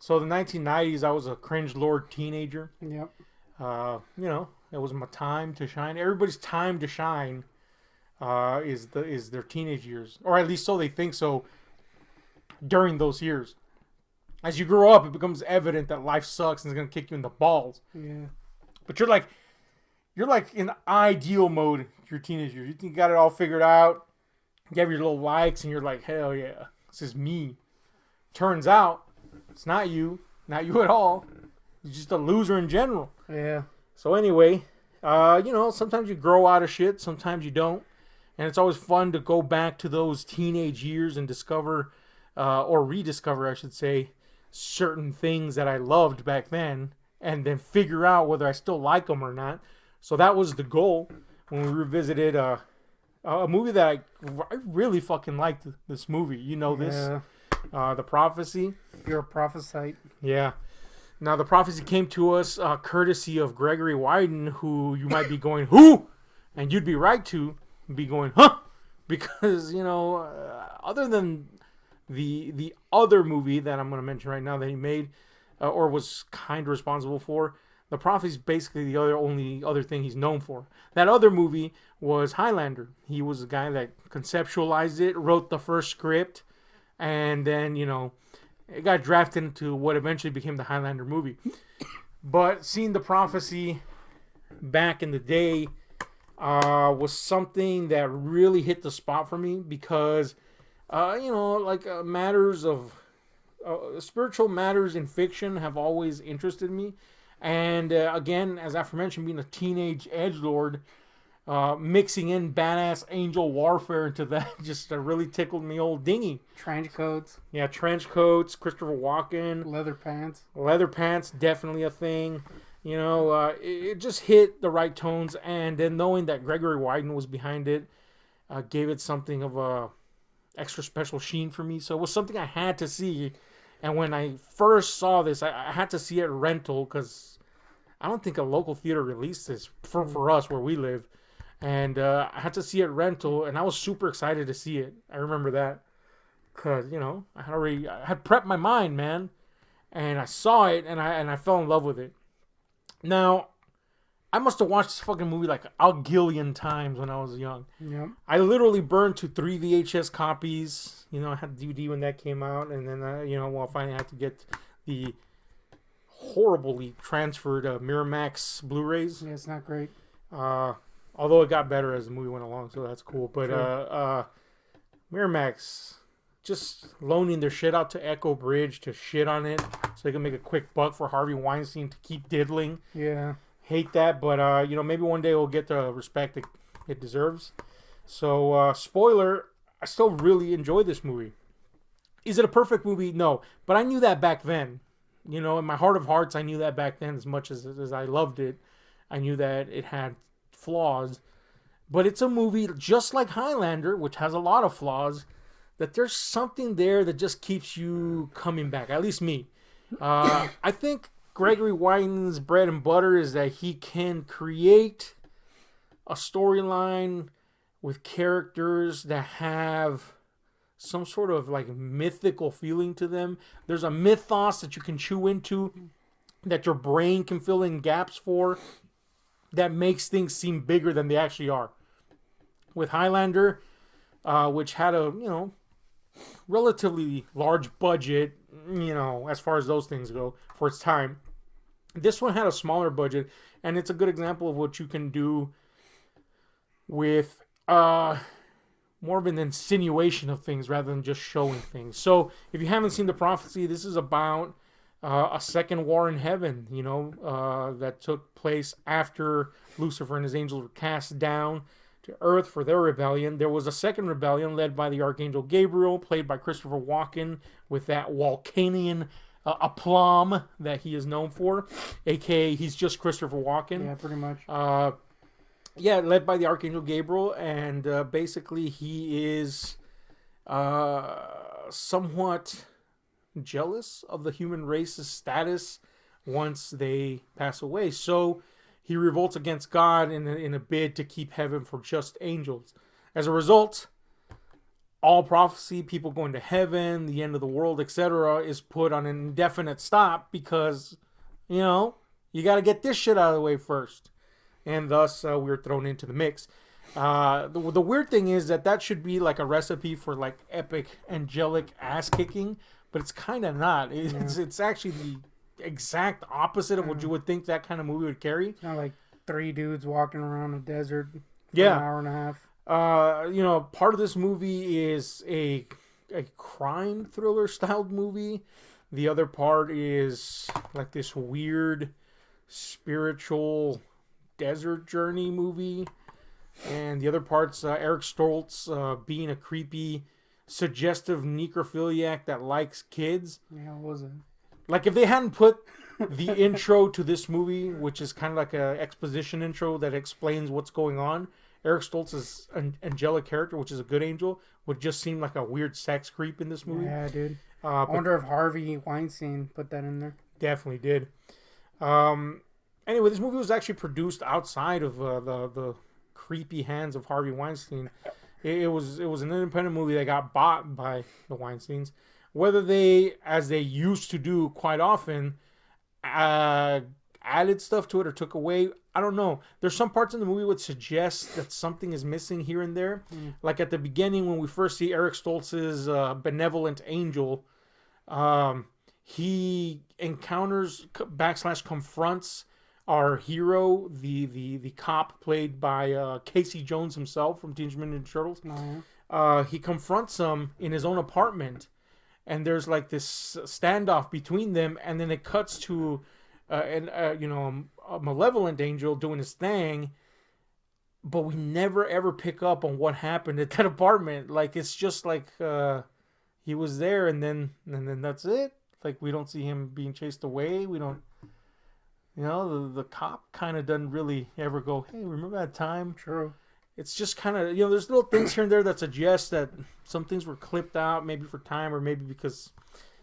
So the 1990s, I was a cringe lord teenager. Yep. It was my time to shine. Everybody's time to shine is their teenage years, or at least so they think so during those years. As you grow up, it becomes evident that life sucks and it's gonna kick you in the balls. Yeah. But you're like in ideal mode. Your teenage years, you think you got it all figured out. You have your little likes, and you're like, hell yeah, this is me. Turns out, it's not you at all. You're just a loser in general. Yeah. So anyway, sometimes you grow out of shit, sometimes you don't. And it's always fun to go back to those teenage years and discover, or rediscover, I should say, certain things that I loved back then, and then figure out whether I still like them or not. So that was the goal when we revisited a movie that I really fucking liked. This movie, this, The Prophecy. You're a prophesite. Yeah. Now, The Prophecy came to us courtesy of Gregory Wyden, who you might be going, who? And you'd be right to be going, huh? Because, other than the other movie that I'm going to mention right now that he made, or was kind of responsible for, The Prophecy is basically the only other thing he's known for. That other movie was Highlander. He was the guy that conceptualized it, wrote the first script, and then, it got drafted into what eventually became the Highlander movie. But seeing The Prophecy back in the day was something that really hit the spot for me because, matters of spiritual matters in fiction have always interested me. And again, as aforementioned, being a teenage edgelord, mixing in badass angel warfare into that just really tickled me old dingy. Trench coats. Yeah, trench coats, Christopher Walken. Leather pants. Leather pants, definitely a thing. It just hit the right tones. And then knowing that Gregory Wyden was behind it gave it something of a extra special sheen for me. So it was something I had to see. And when I first saw this, I had to see it rental because I don't think a local theater released this for us where we live. And I had to see it rental, and I was super excited to see it. I remember that because I had prepped my mind, man, and I saw it, and I fell in love with it. Now, I must have watched this fucking movie like a gillion times when I was young. Yep. I literally burned to 3 VHS copies. I had the DVD when that came out, and then I finally had to get the horribly transferred Miramax Blu-rays. Yeah, it's not great. Although it got better as the movie went along, so that's cool. But Miramax just loaning their shit out to Echo Bridge to shit on it so they can make a quick buck for Harvey Weinstein to keep diddling. Yeah. Hate that, but maybe one day we'll get the respect it deserves. So, spoiler, I still really enjoy this movie. Is it a perfect movie? No. But I knew that back then. In my heart of hearts, I knew that back then as much as I loved it. I knew that it had flaws. But it's a movie just like Highlander, which has a lot of flaws, that there's something there that just keeps you coming back. At least me. I think Gregory Wyden's bread and butter is that he can create a storyline with characters that have some sort of like mythical feeling to them. There's a mythos that you can chew into, that your brain can fill in gaps for, that makes things seem bigger than they actually are. With Highlander, which had a, relatively large budget, as far as those things go for its time. This one had a smaller budget, and it's a good example of what you can do with more of an insinuation of things rather than just showing things. So if you haven't seen The Prophecy, this is about a second war in heaven, that took place after Lucifer and his angels were cast down to earth for their rebellion. There was a second rebellion led by the Archangel Gabriel, played by Christopher Walken, with that Walkenian aplomb that he is known for, aka he's just Christopher Walken. Yeah, pretty much. Led by the Archangel Gabriel, and basically he is somewhat jealous of the human race's status once they pass away. So he revolts against God in a bid to keep heaven for just angels. As a result, all prophecy, people going to heaven, the end of the world, etc., is put on an indefinite stop because, you know, you got to get this shit out of the way first. And thus, we were thrown into the mix. The weird thing is that should be like a recipe for like epic angelic ass kicking, but it's kind of not. It's actually the exact opposite of what you would think that kind of movie would carry. It's not like 3 dudes walking around a desert for Yeah. an hour and a half. Part of this movie is a crime thriller styled movie. The other part is like this weird spiritual desert journey movie. And the other part's Eric Stoltz being a creepy, suggestive necrophiliac that likes kids. Yeah, it wasn't. Like, if they hadn't put the intro to this movie, which is kind of like an exposition intro that explains what's going on, Eric Stoltz's angelic character, which is a good angel, would just seem like a weird sex creep in this movie. Yeah, dude. I wonder if Harvey Weinstein put that in there. Definitely did. Anyway, this movie was actually produced outside of the creepy hands of Harvey Weinstein. It was an independent movie that got bought by the Weinsteins. Whether they, as they used to do quite often, added stuff to it or took away, I don't know. There's some parts in the movie which suggest that something is missing here and there. Like at the beginning when we first see Eric Stoltz's benevolent angel, he encounters / confronts our hero, the cop played by Casey Jones himself from Teenage Mutant Ninja Turtles. He confronts him in his own apartment, and there's like this standoff between them, and then it cuts to a malevolent angel doing his thing, but we never ever pick up on what happened at that apartment. Like, it's just like he was there, and then that's it. Like, we don't see him being chased away. We don't. The cop kind of doesn't really ever go, hey, remember that time? True. It's just kind of, there's little things here and there that suggest that some things were clipped out, maybe for time or maybe because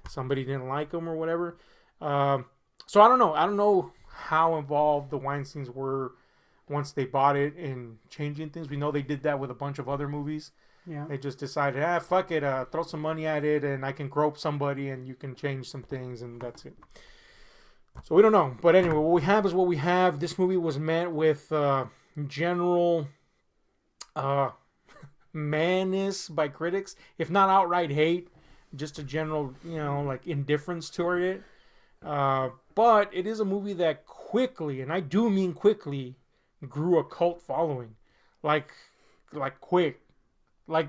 somebody didn't like them or whatever. So I don't know. I don't know how involved the Weinsteins were once they bought it in changing things. We know they did that with a bunch of other movies. Yeah. They just decided, fuck it, throw some money at it and I can grope somebody and you can change some things and that's it. So we don't know. But anyway, what we have is what we have. This movie was met with general madness by critics, if not outright hate, just a general, like indifference toward it. But it is a movie that quickly, and I do mean quickly, grew a cult following. Like quick. Like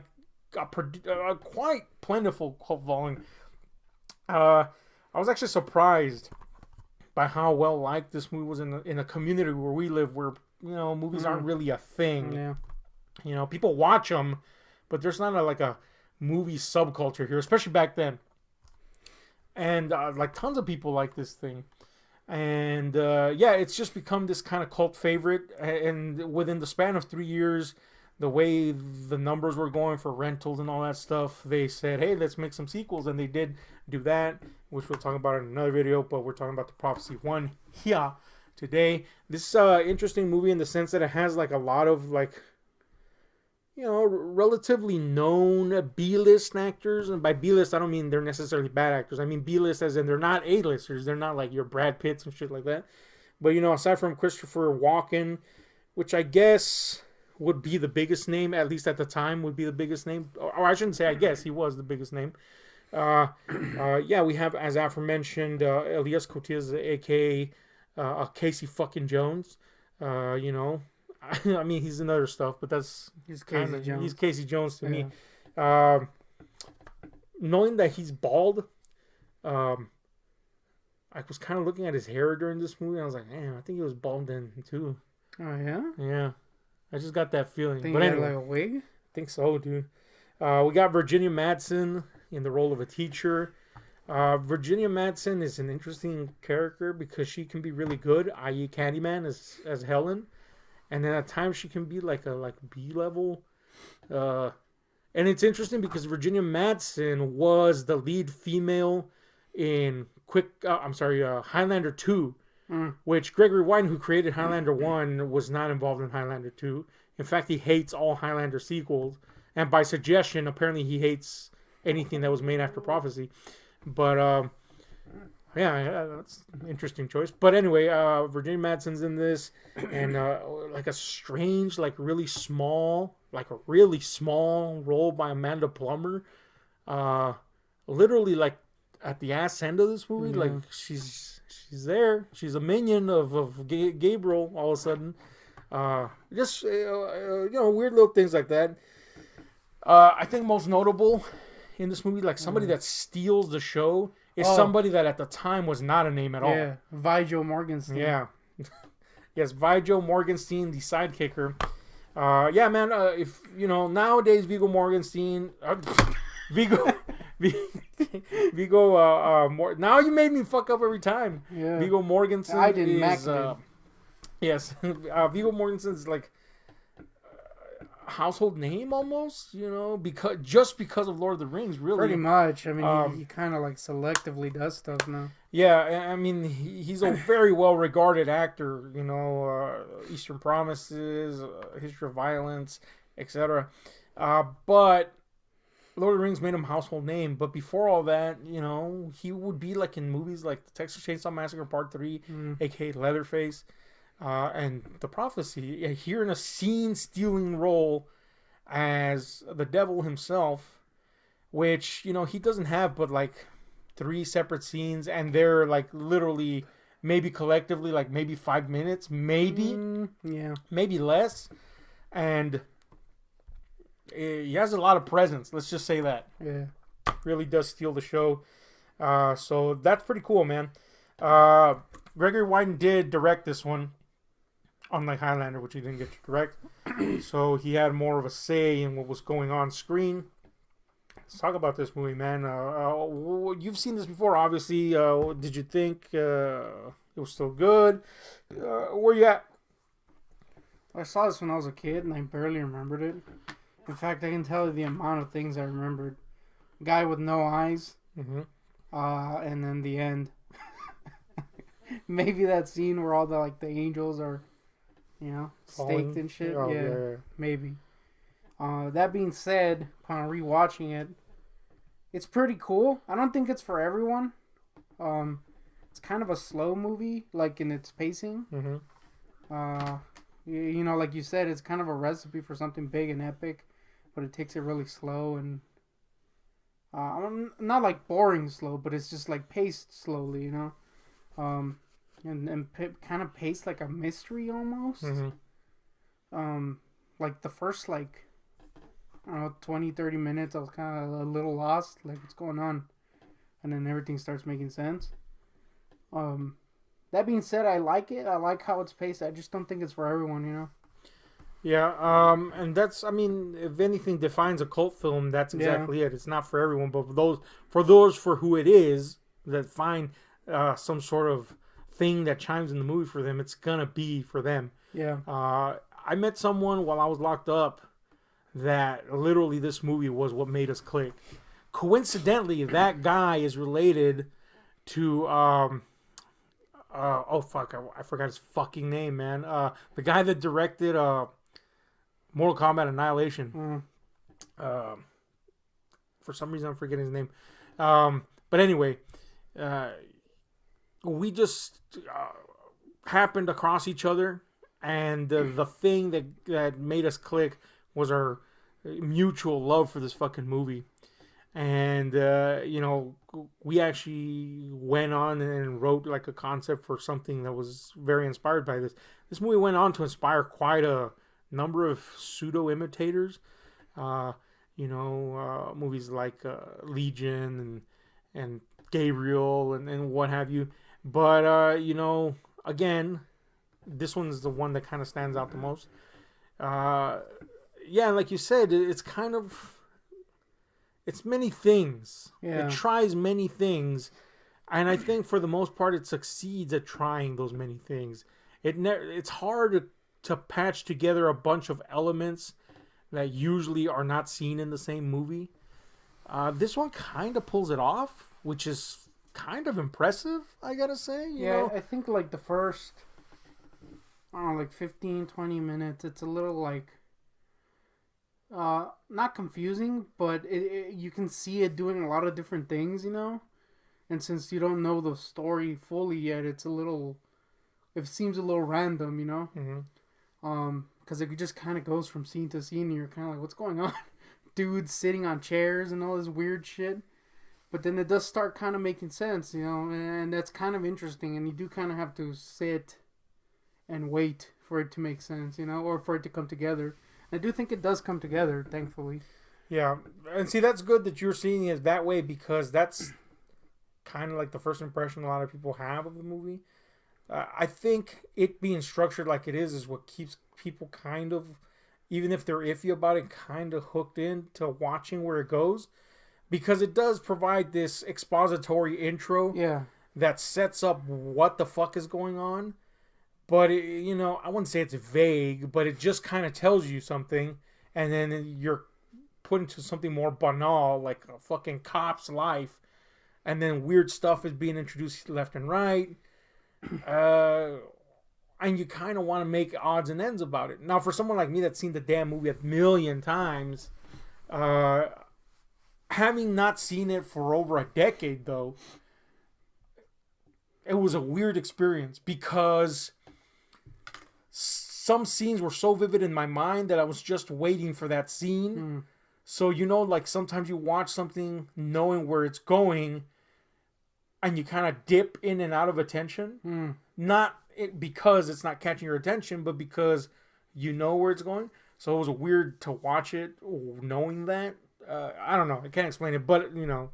a quite plentiful cult following. I was actually surprised by how well liked this movie was in a community where we live, where movies aren't really a thing. Yeah. People watch them, but there's not a movie subculture here, especially back then. And like tons of people like this thing, and it's just become this kind of cult favorite. And within the span of 3 years, the way the numbers were going for rentals and all that stuff, they said, hey, let's make some sequels, and they did do that, which we'll talk about in another video. But we're talking about the Prophecy 1 here today. This interesting movie in the sense that it has like a lot of relatively known B-list actors. And by B-list, I don't mean they're necessarily bad actors. I mean B-list as in they're not A-listers. They're not like your Brad Pitts and shit like that. But, aside from Christopher Walken, which I guess would be the biggest name, at least at the time, would be the biggest name. Or I shouldn't say I guess, he was the biggest name. We have, as aforementioned, Elias Koteas, a.k.a. Casey fucking Jones. I mean, he's in other stuff, but he's Casey Jones to me. Knowing that he's bald, I was kind of looking at his hair during this movie. And I was like, man, I think he was bald then too. Oh yeah. Yeah, I just got that feeling. Think but he anyway, had like a wig? I think so, dude. We got Virginia Madsen in the role of a teacher. Virginia Madsen is an interesting character because she can be really good, i.e. Candyman as Helen. And then at times she can be like a B level. And it's interesting because Virginia Madsen was the lead female in Highlander 2. Which Gregory Wyden, who created Highlander 1, was not involved in Highlander 2. In fact, he hates all Highlander sequels. and by suggestion, apparently he hates anything that was made after prophecy. But yeah, that's an interesting choice. But anyway, Virginia Madsen's in this, and like a strange, like a really small role by Amanda Plummer. Literally like at the ass end of this movie, like she's there. She's a minion of Gabriel. All of a sudden, just weird little things like that. I think most notable in this movie, like somebody that steals the show, is somebody that at the time was not a name at all. Yeah, Vigil Morgenstern. Yeah. Yes, Vigil Morgenstern, the sidekicker. Yeah, man, if, nowadays Viggo Morgenstern... Viggo... now you made me fuck up every time. Yeah. Viggo Mortensen I didn't. Mac did. Yes. Viggo Mortensen's like household name almost, because of Lord of the Rings, really. Pretty much. I mean, he kind of like selectively does stuff now. Yeah, I mean, he's a very well-regarded actor, Eastern Promises, History of Violence, etc. But Lord of the Rings made him a household name. But before all that, he would be like in movies like the Texas Chainsaw Massacre Part 3, a.k.a. Leatherface. And The Prophecy, here in a scene-stealing role as the devil himself, which, he doesn't have but, like, 3 separate scenes, and they're, like, literally, maybe collectively, like, maybe 5 minutes, maybe. Yeah. Maybe less. And he has a lot of presence, let's just say that. Yeah. Really does steal the show. So that's pretty cool, man. Gregory Wyden did direct this one. Unlike Highlander, which he didn't get to direct. So he had more of a say in what was going on screen. Let's talk about this movie, man. You've seen this before, obviously. Did you think it was still good? Where you at? I saw this when I was a kid, and I barely remembered it. In fact, I can tell you the amount of things I remembered. Guy with no eyes. Mm-hmm. And then the end. Maybe that scene where all the angels are... staked and shit. Oh, yeah, maybe. That being said, upon rewatching it, it's pretty cool. I don't think it's for everyone. It's kind of a slow movie, like in its pacing. Mm-hmm. Like you said, it's kind of a recipe for something big and epic, but it takes it really slow and not like boring slow, but it's just like paced slowly, and kind of paced like a mystery almost. Mm-hmm. Like the first 20, 30 minutes, I was kind of a little lost, like what's going on, and then everything starts making sense. That being said, I like it. I like how it's paced. I just don't think it's for everyone, Yeah, and that's, I mean, if anything defines a cult film, that's exactly it. It's not for everyone, but for those for who it is, that find some sort of thing that chimes in the movie for them, it's gonna be for them. Yeah. I met someone while I was locked up that literally this movie was what made us click. Coincidentally, that guy is related to I forgot his fucking name, man. The guy that directed Mortal Kombat Annihilation. For some reason I'm forgetting his name. But anyway, we just happened across each other, and the thing that made us click was our mutual love for this fucking movie. And we actually went on and wrote like a concept for something that was very inspired by this. This movie went on to inspire quite a number of pseudo imitators. Movies like Legion and Gabriel and what have you. But, again, this one's the one that kind of stands out the most. Like you said, it's many things. Yeah. It tries many things. And I think for the most part, it succeeds at trying those many things. It's hard to patch together a bunch of elements that usually are not seen in the same movie. This one kind of pulls it off, which is kind of impressive, I gotta say. You know? I think like the first, 15, 20 minutes, it's a little like, not confusing, but you can see it doing a lot of different things, you know. And since you don't know the story fully yet, it seems a little random, you know. Because it just kind of goes from scene to scene, and you're kind of like, what's going on? Dudes sitting on chairs and all this weird shit. But then it does start kind of making sense, you know, and that's kind of interesting. And you do kind of have to sit and wait for it to make sense, you know, or for it to come together. I do think it does come together, thankfully. Yeah, and see, that's good that you're seeing it that way, because that's kind of like the first impression a lot of people have of the movie. I think it being structured like it is what keeps people kind of, even if they're iffy about it, kind of hooked into watching where it goes, because it does provide this expository intro that sets up what the fuck is going on. But, you know, I wouldn't say it's vague, but it just kind of tells you something, and then you're put into something more banal, like a fucking cop's life, and then weird stuff is being introduced left and right, and you kind of want to make odds and ends about it. Now, for someone like me that's seen the damn movie a million times, having not seen it for over a decade, though, it was a weird experience, because some scenes were so vivid in my mind that I was just waiting for that scene. So, you know, like sometimes you watch something knowing where it's going, and you kind of dip in and out of attention. Not because it's not catching your attention, but because you know where it's going. So it was weird to watch it knowing that. I don't know. I can't explain it, but, you know.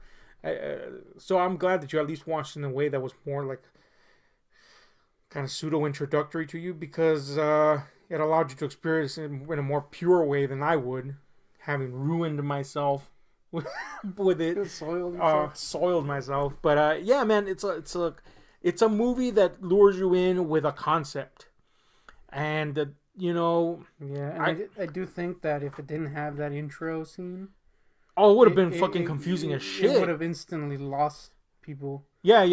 So I'm glad that you at least watched in a way that was more like kind of pseudo-introductory to you, because it allowed you to experience it in a more pure way than I would, having ruined myself with it. Soiled myself. But yeah, man, it's a movie that lures you in with a concept. And, you know... Yeah, and I do think that if it didn't have that intro scene... Oh, it would have been fucking confusing as shit. It would have instantly lost people. Yeah.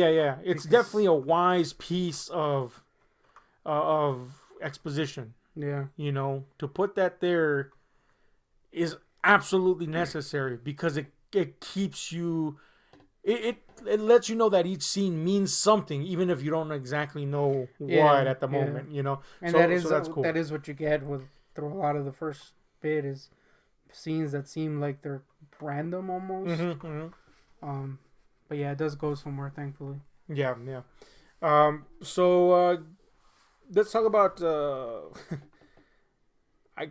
It's definitely a wise piece of exposition. Yeah. You know, to put that there is absolutely necessary, because it keeps you... It lets you know that each scene means something, even if you don't exactly know what at the moment, you know. And so that's cool. That is what you get through a lot of the first bit, is scenes that seem like they're random almost. But yeah, it does go somewhere, thankfully. Yeah. So let's talk about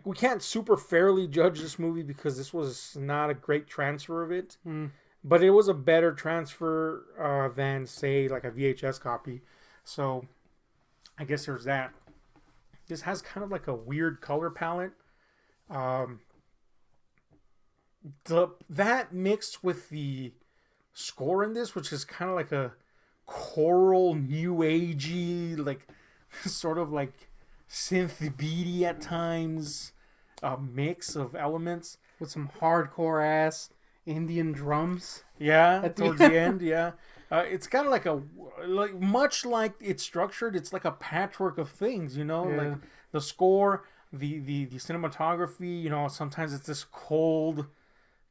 we can't super fairly judge this movie, because this was not a great transfer of it, but it was a better transfer than, say, like a VHS copy. So I guess there's that. This has kind of like a weird color palette. That mixed with the score in this, which is kind of like a choral, new agey, like sort of like synth beaty at times, a mix of elements with some hardcore ass Indian drums. Yeah, towards the end. Yeah, it's kind of like much like it's structured. It's like a patchwork of things, you know, like the score, the cinematography. You know, sometimes it's this cold,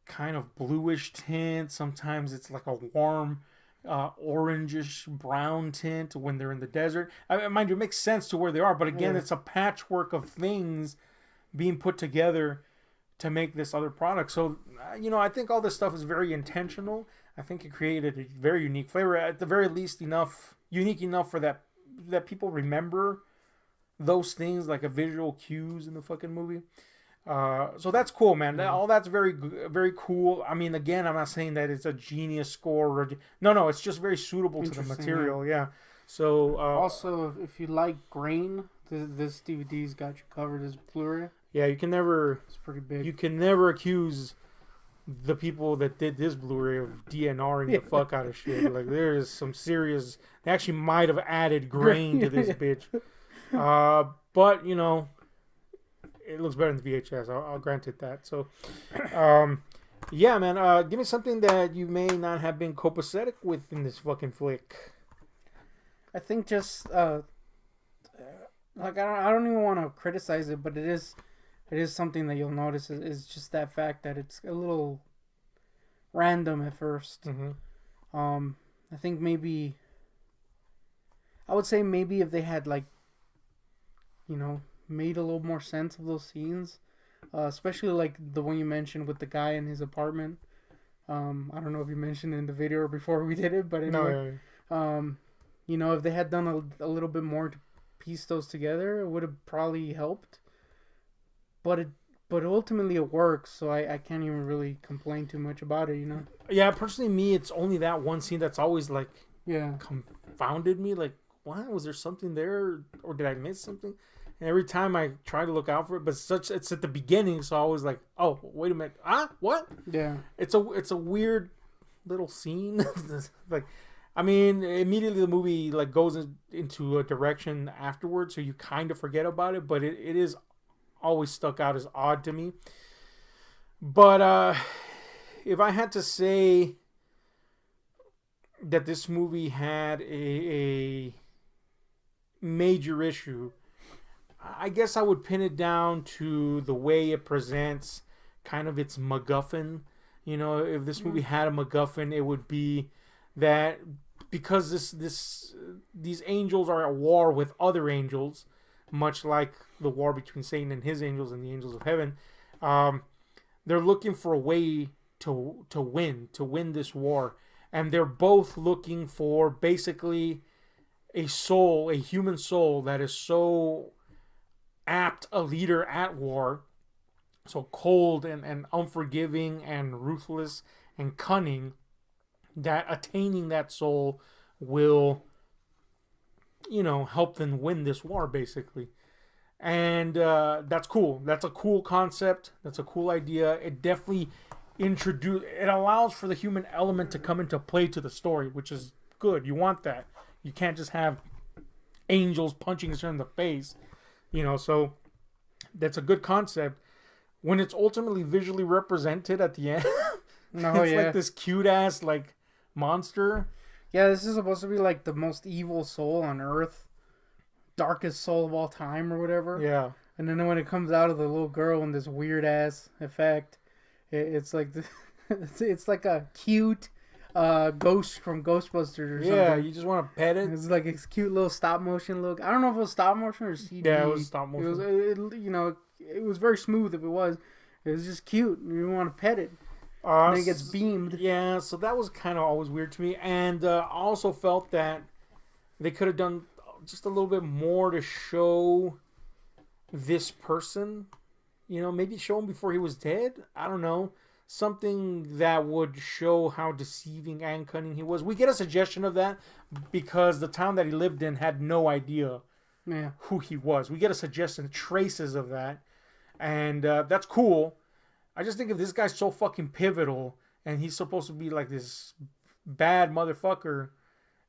kind of bluish tint. Sometimes it's like a warm, orangish brown tint when they're in the desert. Mind you, it makes sense to where they are, but again, it's a patchwork of things being put together to make this other product. So, you know, I think all this stuff is very intentional. I think it created a very unique flavor, at the very least unique enough for that people remember those things, like a visual cues in the fucking movie. So that's cool, man. All that's very, very cool. I mean, again, I'm not saying that it's a genius score. No, it's just very suitable to the material. Yeah. So also, if you like grain, this DVD's got you covered as Blu-ray. Yeah, you can never. It's pretty big. You can never accuse the people that did this Blu-ray of DNRing the fuck out of shit. Like, there is some serious. They actually might have added grain to this bitch. But you know, it looks better than the VHS. I'll grant it that. So, yeah, man. Give me something that you may not have been copacetic with in this fucking flick. I think just like I don't even want to criticize it, but it is it is something that you'll notice is just that fact that it's a little random at first. Mm-hmm. I think maybe I would say maybe if they had like, made a little more sense of those scenes, especially like the one you mentioned with the guy in his apartment. I don't know if you mentioned it in the video or before we did it, but anyway, No, if they had done a little bit more to piece those together, it would have probably helped. But ultimately it works, so I can't even really complain too much about it. yeah. Personally, me, it's only that one scene that's always like Yeah. confounded me. Like, what was there something there, or did I miss something? And every time I try to look out for it, but it's at the beginning, so I was like, oh, wait a minute, what? Yeah. It's a weird little scene. Like, I mean, immediately the movie like goes into a direction afterwards, so you kind of forget about it, but it is always stuck out as odd to me. But if I had to say that this movie had a major issue, I guess I would pin it down to the way it presents kind of its MacGuffin. If this movie had a MacGuffin, it would be that because these angels are at war with other angels, much like the war between Satan and his angels and the angels of heaven. They're looking for a way to win this war, and they're both looking for basically a human soul that is so apt a leader at war, so cold and unforgiving and ruthless and cunning, that attaining that soul will help them win this war basically. And that's cool. That's a cool concept. That's a cool idea. It definitely it allows for the human element to come into play to the story, which is good. You want that. You can't just have angels punching each other in the face. So that's a good concept. When it's ultimately visually represented at the end, it's like this cute ass like monster. Yeah, this is supposed to be like the most evil soul on Earth, darkest soul of all time or whatever. Yeah. And then when it comes out of the little girl in this weird ass effect, it's like it's like a cute ghost from Ghostbusters or something. Yeah, you just want to pet it. It's like a cute little stop motion look. I don't know if it was stop motion or CG. Yeah, it was stop motion. It was very smooth. If it was just cute. You want to pet it. And then it gets beamed. Yeah, so that was kind of always weird to me. And I also felt that they could have done just a little bit more to show this person. Maybe show him before he was dead. I don't know. Something that would show how deceiving and cunning he was. We get a suggestion of that because the town that he lived in had no idea who he was. We get a suggestion, traces of that. And that's cool. I just think if this guy's so fucking pivotal and he's supposed to be like this bad motherfucker,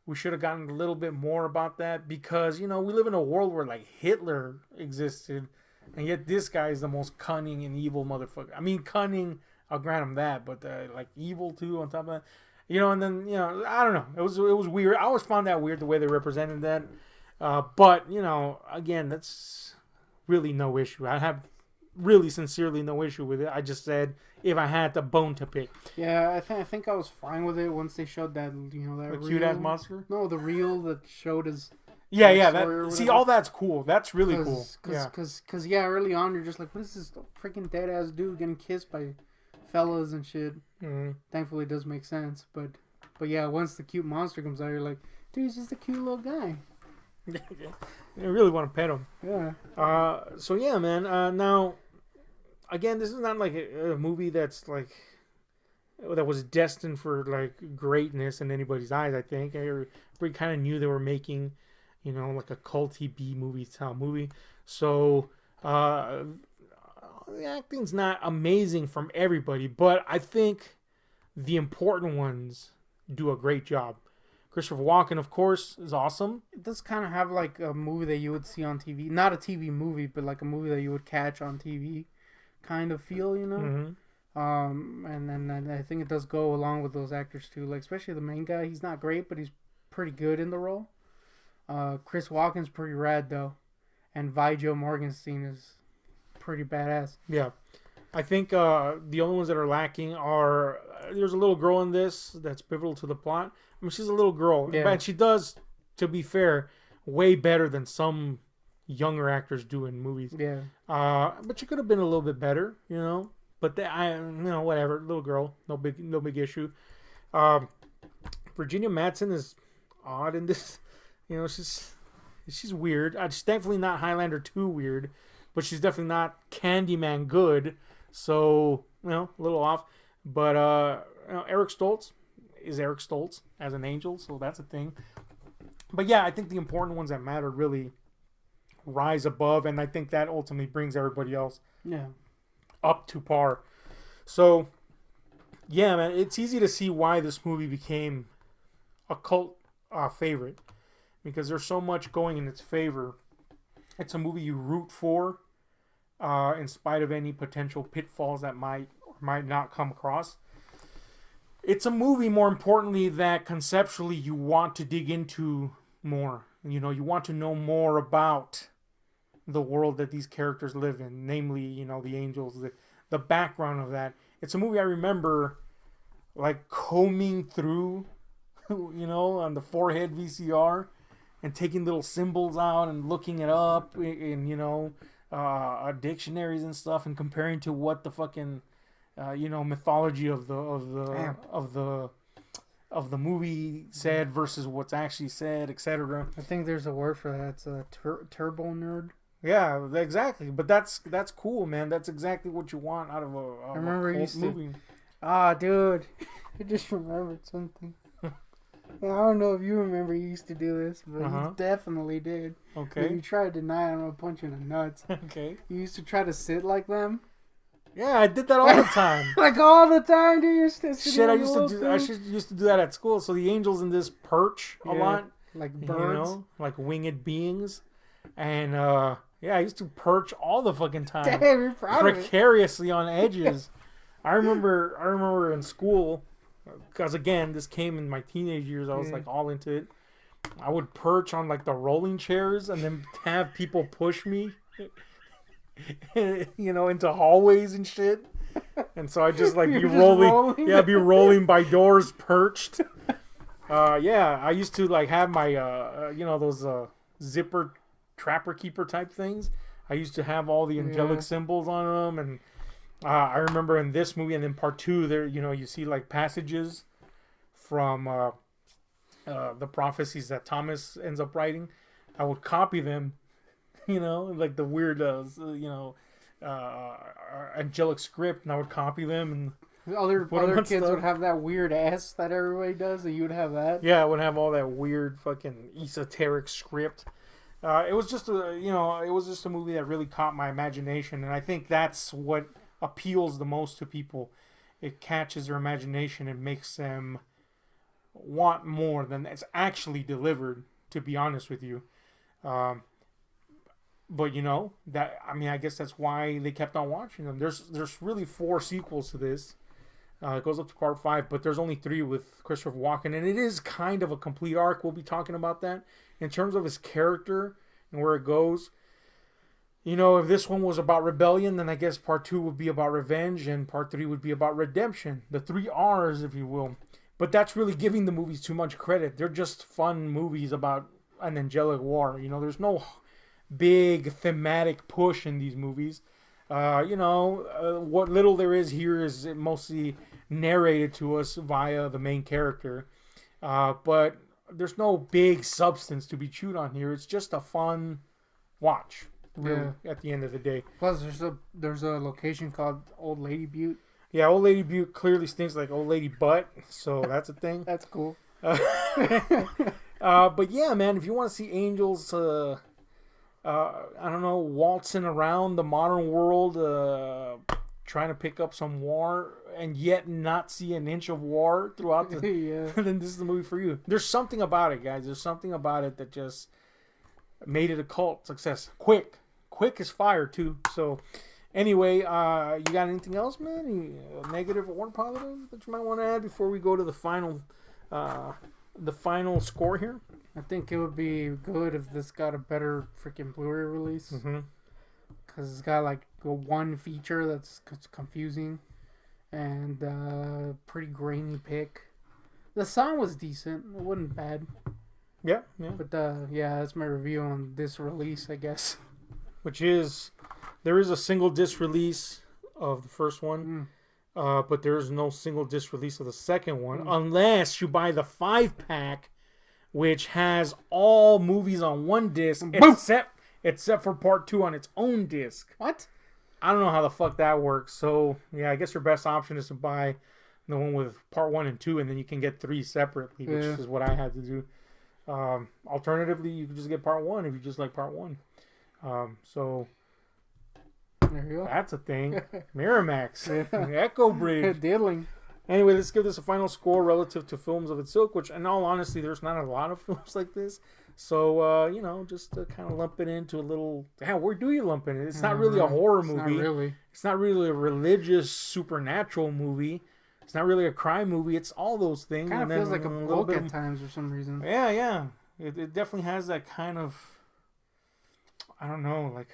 we should have gotten a little bit more about that because, we live in a world where like Hitler existed and yet this guy is the most cunning and evil motherfucker. I mean, cunning, I'll grant him that, but like evil too on top of that. And then, I don't know. It was weird. I always found that weird the way they represented that. But, again, that's really no issue. I have really sincerely no issue with it. I just said if I had the bone to pick. Yeah, I think I was fine with it once they showed that that cute ass monster. No, the reel that showed his. Yeah. All that's cool. That's really cool. Because early on you're just like, what is this freaking dead ass dude getting kissed by fellas and shit? Mm-hmm. Thankfully, it does make sense. But yeah, once the cute monster comes out, you're like, dude, he's just a cute little guy. You really want to pet him. Yeah. So yeah, man. Now, again, this is not like a movie that's like that was destined for like greatness in anybody's eyes. I think everybody kind of knew they were making, like a culty B movie style movie. So the acting's not amazing from everybody, but I think the important ones do a great job. Christopher Walken, of course, is awesome. It does kind of have like a movie that you would see on TV. Not a TV movie, but like a movie that you would catch on TV kind of feel, Mm-hmm. And I think it does go along with those actors too. Like, especially the main guy. He's not great, but he's pretty good in the role. Chris Walken's pretty rad, though. And Viggo Mortensen is pretty badass. Yeah. I think the only ones that are lacking are there's a little girl in this that's pivotal to the plot. I mean, she's a little girl, Yeah. but she does, to be fair, way better than some younger actors do in movies. Yeah. But she could have been a little bit better, you know. But whatever, little girl, no big issue. Virginia Madsen is odd in this. You know, she's weird. She's definitely not Highlander 2 weird, but she's definitely not Candyman good. So, you know, a little off. But Eric Stoltz is Eric Stoltz as an angel, so that's a thing. But yeah, I think the important ones that matter really rise above, and I think that ultimately brings everybody else up to par. So, yeah, man, it's easy to see why this movie became a cult favorite, because there's so much going in its favor. It's a movie you root for, in spite of any potential pitfalls that might or might not come across. It's a movie, more importantly, that conceptually you want to dig into more. You know, you want to know more about the world that these characters live in, namely, you know, the angels, the background of that. It's a movie I remember, like, combing through, you know, on the forehead VCR and taking little symbols out and looking it up in, you know, dictionaries and stuff, and comparing to what the fucking, you know, mythology of the movie said versus what's actually said, etc. I think there's a word for that. It's a turbo nerd. Yeah, exactly. But that's cool, man. That's exactly what you want out of a movie. Dude, I just remembered something. I don't know if you remember you used to do this, but you definitely did. Okay. When you try to deny it, I'm gonna punch you in the nuts. Okay. You used to try to sit like them. Yeah, I did that all the time. Like all the time, dude. Shit, I used to do that at school. So the angels in this perch a lot, like birds, you know, like winged beings, and I used to perch all the fucking time. Damn, you're proud precariously on edges. I remember in school, because again, this came in my teenage years. I was like all into it. I would perch on like the rolling chairs and then have people push me, you know, into hallways and shit. And so I just like be rolling. Yeah, be rolling by doors, perched. I used to like have my you know, those zipper trapper keeper type things. I used to have all the angelic symbols on them, and I remember in this movie and in part 2 there, you know, you see like passages from the prophecies that Thomas ends up writing. I would copy them, you know, like the weird you know, angelic script, and I would copy them, and other kids would have that weird S that everybody does, and you would have that. Yeah, I would have all that weird fucking esoteric script. It was just a movie that really caught my imagination, and I think that's what appeals the most to people. It catches their imagination and makes them want more than it's actually delivered, to be honest with you. But you know, that, I mean, I guess that's why they kept on watching them. There's really 4 sequels to this. It goes up to part 5, but there's only 3 with Christopher Walken, and it is kind of a complete arc. We'll be talking about that in terms of his character and where it goes. You know, if this one was about rebellion, then I guess part 2 would be about revenge, and part 3 would be about redemption. The 3 R's, if you will. But that's really giving the movies too much credit. They're just fun movies about an angelic war. You know, there's no big thematic push in these movies. You know, what little there is here is mostly narrated to us via the main character. But there's no big substance to be chewed on here. It's just a fun watch, really, at the end of the day. Plus, there's a location called Old Lady Butte. Yeah, Old Lady Butte clearly stinks like Old Lady Butt, so that's a thing. That's cool. But yeah, man, if you want to see angels, I don't know, waltzing around the modern world, trying to pick up some war, and yet not see an inch of war throughout the... then this is the movie for you. There's something about it, guys. There's something about it that just made it a cult success. Quick as fire, too. So, anyway, you got anything else, man? Any negative or positive that you might want to add before we go to the final score here? I think it would be good if this got a better freaking Blu-ray release. Because it's got like a one feature that's confusing and pretty grainy pick. The sound was decent. It wasn't bad. Yeah. But yeah, that's my review on this release, I guess. Which is, there is a single disc release of the first one, but there is no single disc release of the second one unless you buy the 5-pack, which has all movies on one disc except for part 2 on its own disc. What? I don't know how the fuck that works. So yeah, I guess your best option is to buy the one with part 1 and 2, and then you can get 3 separately, which is what I had to do. Alternatively, you can just get part 1 if you just like part 1. So there you go. That's a thing. Miramax, Echo Bridge. Diddling. Anyway, let's give this a final score relative to films of its ilk, which, in all honesty, there's not a lot of films like this. So, just to kind of lump it into a little... where do you lump it in? It's not really a horror movie. Not really. It's not really a religious, supernatural movie. It's not really a crime movie. It's all those things. Kind of feels like a book at times for some reason. Yeah. It definitely has that kind of... I don't know, like...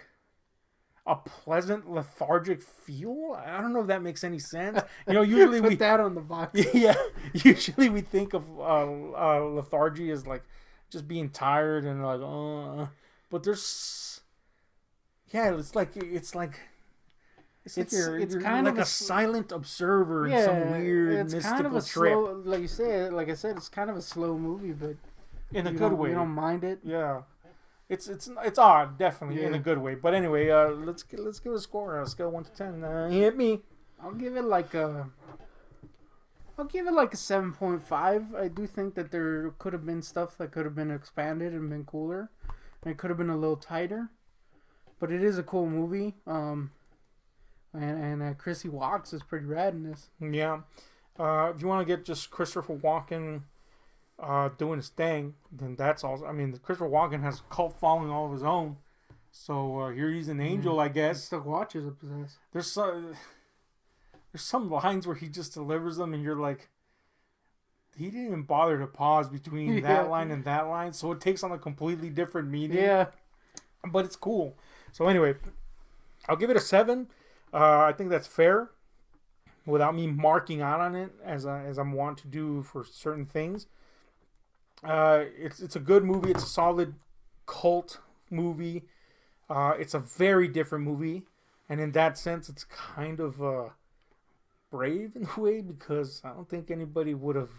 a pleasant, lethargic feel. I don't know if that makes any sense. Usually Put that on the box. Yeah, usually we think of lethargy as like just being tired and like, but there's, it's like you're kind of like a silent observer in some weird mystical kind of a trip. Slow, like I said, it's kind of a slow movie, but in a good way. You don't mind it. Yeah. It's odd, definitely, in a good way. But anyway, let's give it a score on a scale of 1 to 10. Hit me. I'll give it like a 7.5. I do think that there could have been stuff that could have been expanded and been cooler, and it could have been a little tighter. But it is a cool movie. And Chrissy Walks is pretty rad in this. Yeah. If you want to get just Christopher Walken doing his thing, then that's also... I mean, Christopher Walken has a cult following all of his own. So here he's an angel, I guess. He still watches up his ass. There's some lines where he just delivers them and you're like, he didn't even bother to pause between that line and that line, so it takes on a completely different meaning. Yeah. But it's cool. So anyway, I'll give it a 7. I think that's fair, without me marking out on it as I'm wont to do for certain things. It's a good movie. It's a solid cult movie. It's a very different movie, and in that sense, it's kind of brave in a way, because I don't think anybody would have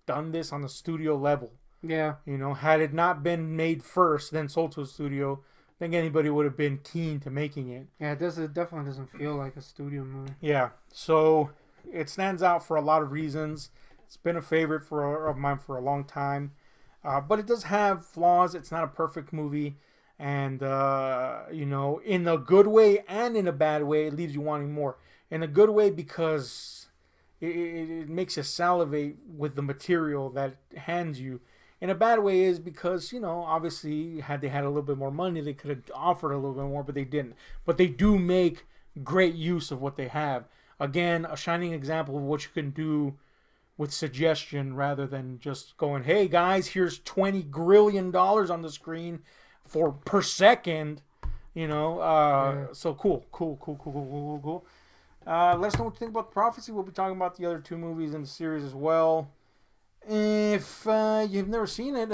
done this on a studio level. Yeah. Had it not been made first, then sold to a studio, I think anybody would have been keen to making it. Yeah, it definitely doesn't feel like a studio movie. Yeah, so it stands out for a lot of reasons. It's been a favorite of mine for a long time. But it does have flaws. It's not a perfect movie. And, in a good way and in a bad way, it leaves you wanting more. In a good way because it makes you salivate with the material that it hands you. In a bad way is because, obviously, had they had a little bit more money, they could have offered a little bit more, but they didn't. But they do make great use of what they have. Again, a shining example of what you can do with suggestion rather than just going, hey guys, here's $20 grillion on the screen per second. So cool. Let us know what you think about The Prophecy. We'll be talking about the other 2 movies in the series as well. If you've never seen it,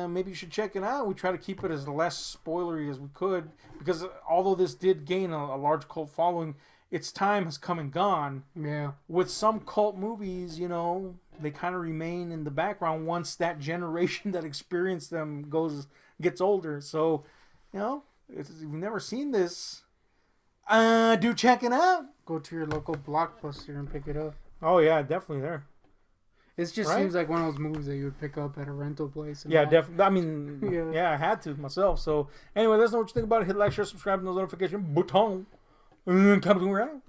maybe you should check it out. We try to keep it as less spoilery as we could, because although this did gain a large cult following, its time has come and gone. Yeah. With some cult movies, they kind of remain in the background once that generation that experienced them gets older. So, if you've never seen this, do check it out. Go to your local Blockbuster and pick it up. Oh yeah, definitely there. It just seems like one of those movies that you would pick up at a rental place. Yeah, definitely. I mean, I had to myself. So anyway, let us know what you think about it. Hit like, share, subscribe, and those notification button. Coming around.